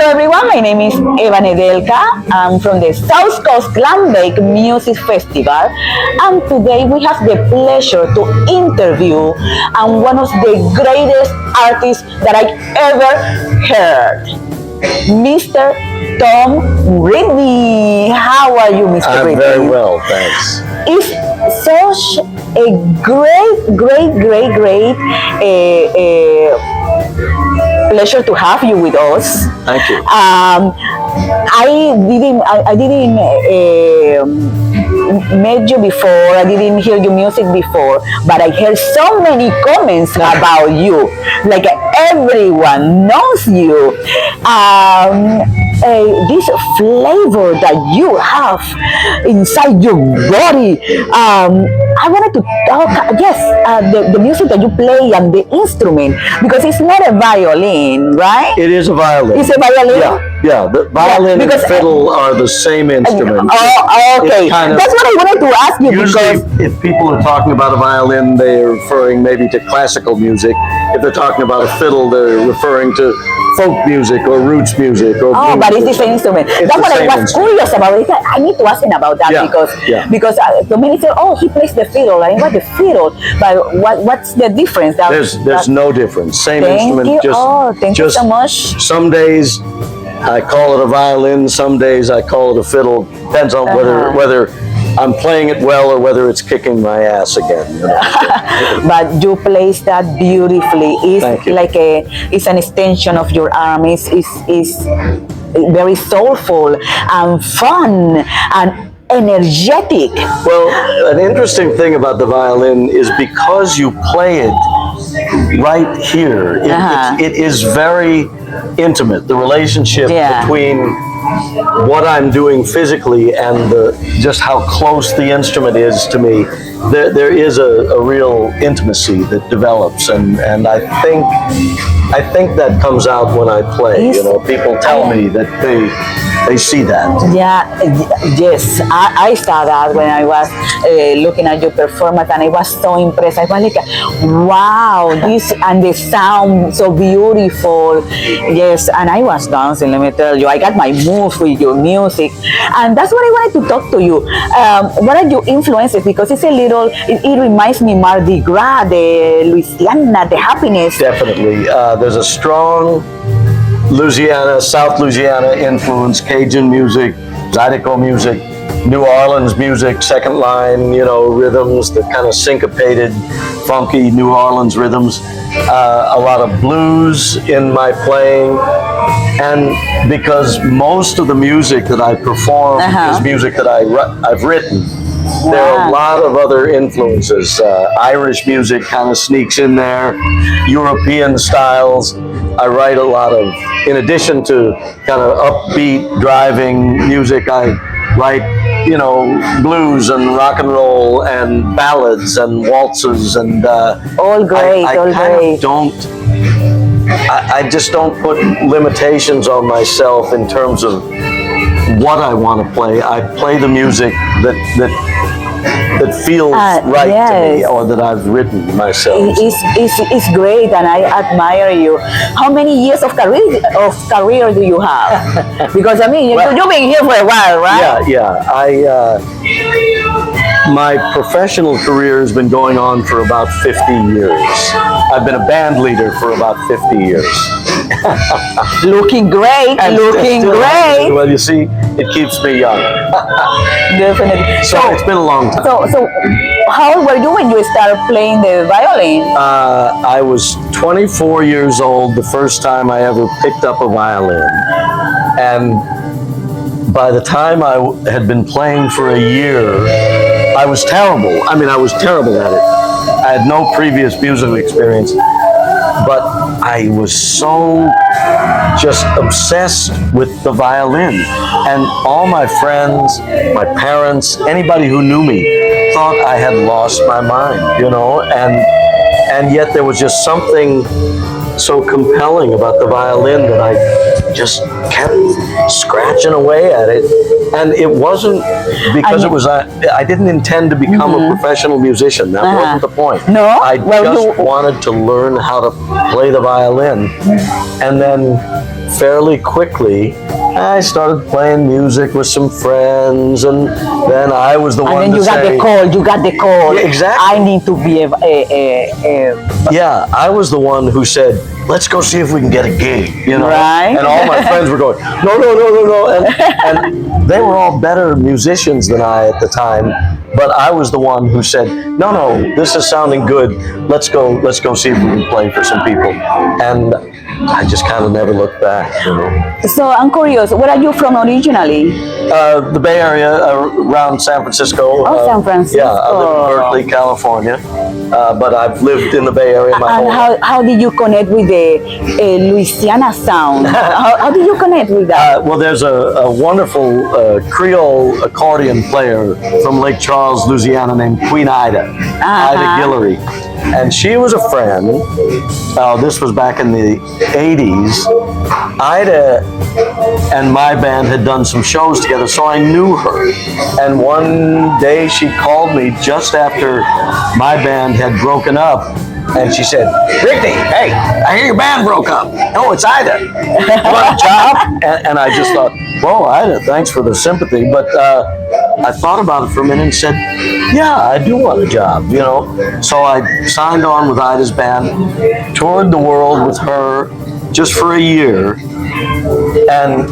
Hello everyone, my name is Eva Nedelka. I'm from the South Coast Land Lake Music Festival, and today we have the pleasure to interview one of the greatest artists that I ever heard, Mr. Tom Rigney. How are you, Mr. Rigney? I'm very well, thanks. It's such a great pleasure to have you with us. Thank you. I didn't met you before. I didn't hear your music before, but I heard so many comments about you. Like everyone knows you. This flavor that you have inside your body. I wanted to talk, the music that you play and the instrument, because it's not a violin, right? It is a violin. It's a violin? Yeah. The violin and fiddle are the same instrument. Oh, okay. That's what I wanted to ask you. Usually, if people are talking about a violin, they're referring maybe to classical music. If they're talking about a fiddle, they're referring to folk music or roots music. Or but it's the same instrument. That's what I was curious about. I need to ask him about that because so many say, oh, he plays the fiddle. I what the fiddle, but what's the difference? There's no difference. Same instrument. Thank you so much. Some days I call it a violin. Some days I call it a fiddle. Depends on whether I'm playing it well or whether it's kicking my ass again. You know? But you play that beautifully. Thank you. It's an extension of your arm. It's very soulful and fun and energetic. Well, an interesting thing about the violin is because you play it right here, it is very intimate. The relationship between what I'm doing physically and just how close the instrument is to me, there is a real intimacy that develops, and I think that comes out when I play. You know, people tell me that they see that. Yes, I saw that when I was looking at your performance, and I was so impressed. I was like, wow, this and the sound so beautiful. Yes, and I was dancing, let me tell you. I got my moves with your music, and that's what I wanted to talk to you. What are your influences? Because it's a little, it reminds me Mardi Gras, the Louisiana, the happiness. Definitely. There's a strong Louisiana, South Louisiana influence, Cajun music, Zydeco music, New Orleans music, second line, rhythms, the kind of syncopated, funky New Orleans rhythms. A lot of blues in my playing, and because most of the music that I perform is music that I've written, there are a lot of other influences. Irish music kind of sneaks in there, European styles. I write a lot of, in addition to kind of upbeat, driving music, I write, blues and rock and roll and ballads and waltzes and all great. I just don't put limitations on myself in terms of what I want to play. I play the music that feels right to me, or that I've written myself. It's great, and I admire you. How many years of career do you have? Because you've been here for a while, right? Yeah. My professional career has been going on for about 50 years. I've been a band leader for about 50 years. Looking great, great. Well, you see, it keeps me young. Definitely. So it's been a long time. So how old were you when you started playing the violin? I was 24 years old the first time I ever picked up a violin. And by the time I had been playing for a year, I was terrible. I was terrible at it. I had no previous musical experience, but I was so just obsessed with the violin. And all my friends, my parents, anybody who knew me thought I had lost my mind, and yet there was just something so compelling about the violin that I just kept scratching away at it. And it wasn't because it was, I didn't intend to become a professional musician. That wasn't the point. No? I Well, just wanted to learn how to play the violin. And then fairly quickly, I started playing music with some friends, and then I was the one And then to you got say, the call. You got the call. Yeah, exactly. I need to be yeah, I was the one who said, let's go see if we can get a gig, you know? Right. And all my friends were going, no, no, no, no, no. And they were all better musicians than I at the time, but I was the one who said, no, no, this is sounding good. Let's go see if we can play for some people. And I just kind of never looked back, you know? So I'm curious. Where are you from originally? The Bay Area, around San Francisco. San Francisco. Yeah, I live in Berkeley, California. But I've lived in the Bay Area my whole life. And how did you connect with the Louisiana sound? how did you connect with that? Well, there's a wonderful Creole accordion player from Lake Charles, Louisiana, named Queen Ida, Ida Guillory. And she was a friend. This was back in the 80s. Ida and my band had done some shows together, so I knew her. And one day she called me just after my band had broken up, and she said, Rigney, hey, I hear your band broke up. Oh, it's Ida. You want a job? And I just thought, whoa, Ida, thanks for the sympathy. But I thought about it for a minute and said, yeah, I do want a job, you know. So I signed on with Ida's band, toured the world with her just for a year. And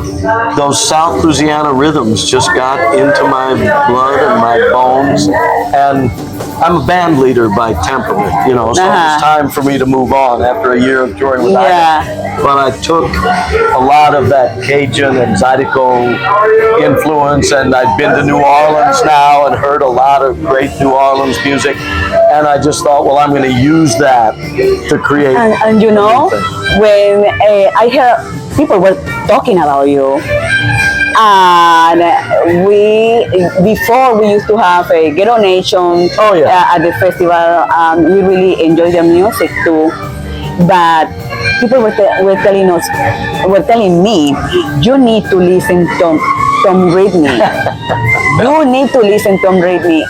those South Louisiana rhythms just got into my blood and my bones. And I'm a band leader by temperament, you know, so it was time for me to move on after a year of touring with Ida. But I took a lot of that Cajun and Zydeco influence, and I'd been to New Orleans now and heard a lot of great New Orleans music. And I just thought, well, I'm going to use that to create. And you know, when I heard people were talking about you, and before we used to have a Ghetto Nation at the festival. We really enjoy the music too, but people were telling me, you need to listen to Tom Rigney. You need to listen to Tom Rigney.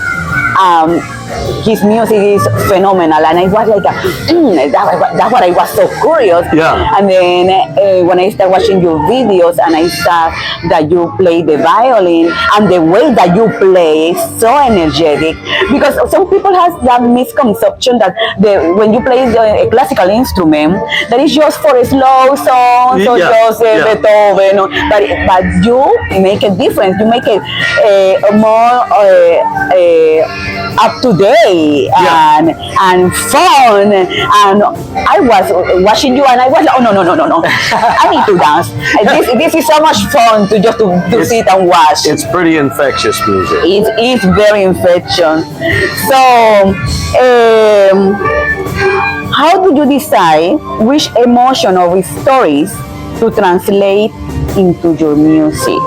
His music is phenomenal, and I was like, that's what I was so curious. Yeah. And then when I started watching your videos, and I saw that you play the violin, and the way that you play is so energetic, because some people have that misconception that when you play a classical instrument, that is just for a slow songs or just Beethoven, but you make a difference. You make it more up to date and fun. And I was watching you, and I was like, oh no, I need to dance. This is so much fun to just to sit and watch. It's pretty infectious music. It's very infectious. So how do you decide which emotion or which stories to translate into your music?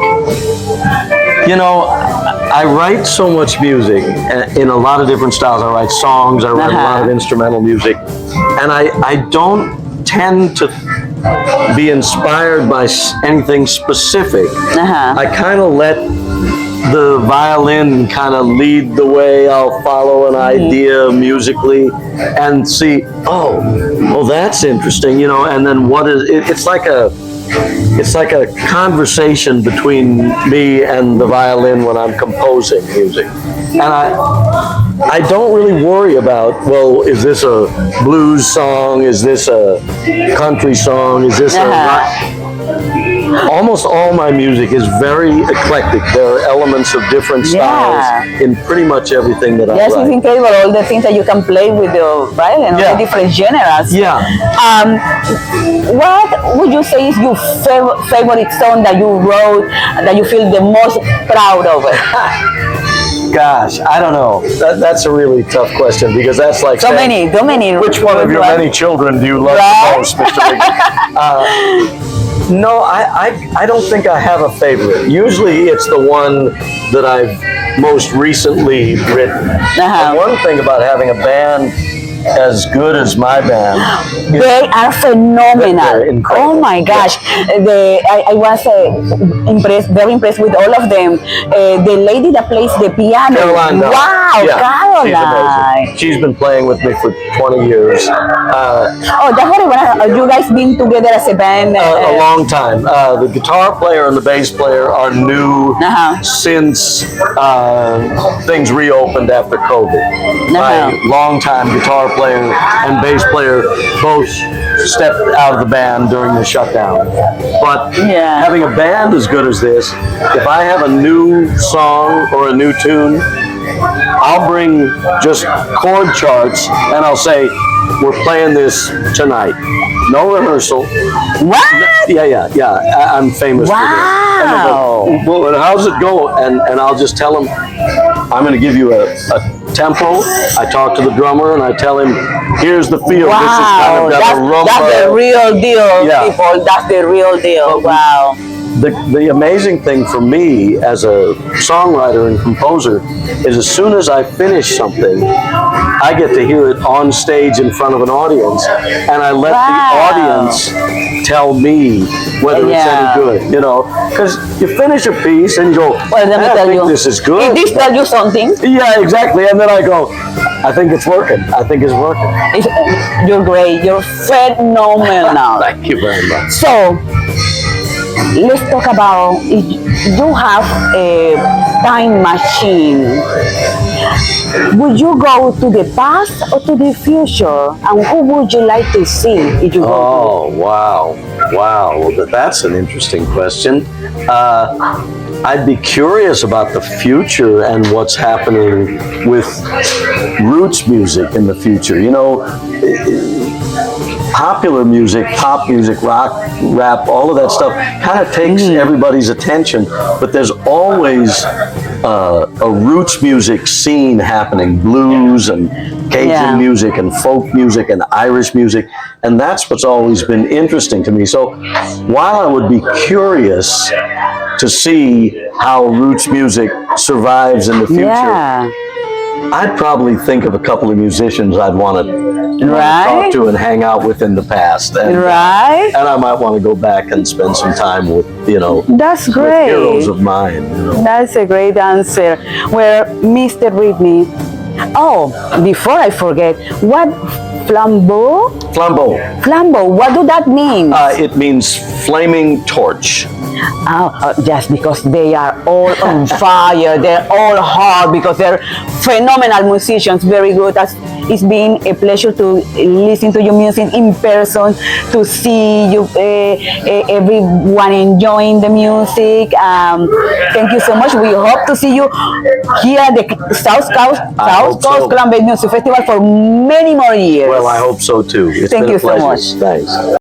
You know, I write so much music in a lot of different styles. I write songs, I write a lot of instrumental music, and I don't tend to be inspired by anything specific. I kind of let the violin kind of lead the way. I'll follow an idea musically and see, oh, well, that's interesting, you know, and then what is it? It's like a conversation between me and the violin when I'm composing music. And I don't really worry about, well, is this a blues song? Is this a country song? Is this a rock? Almost all my music is very eclectic. There are elements of different styles in pretty much everything that I write. Yes, it's incredible, all the things that you can play with the violin, all the different genres. What would you say is your favorite song that you wrote, that you feel the most proud of it? Gosh, I don't know. That's a really tough question, because that's like so many. Which one of your many children do you love the most, Mr. Rigney? No, I don't think I have a favorite. Usually it's the one that I've most recently written. And one thing about having a band as good as my band. They are phenomenal. They're incredible. Oh my gosh, I was very impressed with all of them. The lady that plays the piano. Caroline Dunn. Wow, Yeah, Caroline. she's amazing. She's been playing with me for 20 years. Oh, that's what I want. You guys been together as a band? A long time. The guitar player and the bass player are new since things reopened after COVID. My longtime guitar player and bass player both stepped out of the band during the shutdown. But having a band as good as this, if I have a new song or a new tune, I'll bring just chord charts and I'll say, we're playing this tonight. No rehearsal. What? Yeah. I'm famous for this. And they'll go, well, how's it go? And I'll just tell them, I'm going to give you a tempo. I talk to the drummer and I tell him, here's the feel. Wow. This is kind of got a rumba. That's the real deal, people. That's the real deal. Wow. The amazing thing for me as a songwriter and composer is as soon as I finish something, I get to hear it on stage in front of an audience, and I let the audience tell me whether it's any good, you know, because you finish a piece and you go, well, let me tell you, this is good. Did this tell you something? Yeah, exactly, and then I go, I think it's working. I think it's working. You're great. You're phenomenal. Thank you very much. So, let's talk about if you have a time machine. Would you go to the past or to the future? And who would you like to see if you go? Oh, wow. Well, that's an interesting question. I'd be curious about the future and what's happening with roots music in the future. You know, popular music, pop music, rock, rap, all of that stuff kind of takes everybody's attention, but there's always a roots music scene happening, blues and Cajun music and folk music and Irish music, and that's what's always been interesting to me. So while I would be curious to see how roots music survives in the future, I'd probably think of a couple of musicians I'd want to talk to and hang out with in the past. And, and I might want to go back and spend some time with, you know, that's great. With heroes of mine. You know? That's a great answer. Well, Mr. Rigney, before I forget, what flambeau? Flambeau, what do that mean? It means flaming torch. Just because they are all on fire, they're all hard because they're phenomenal musicians, very good. It's been a pleasure to listen to your music in person, to see you, everyone enjoying the music. Thank you so much. We hope to see you here at the South Coast Clam Music Festival for many more years. Well, I hope so too. It's Thank been you a pleasure. so much. Thanks.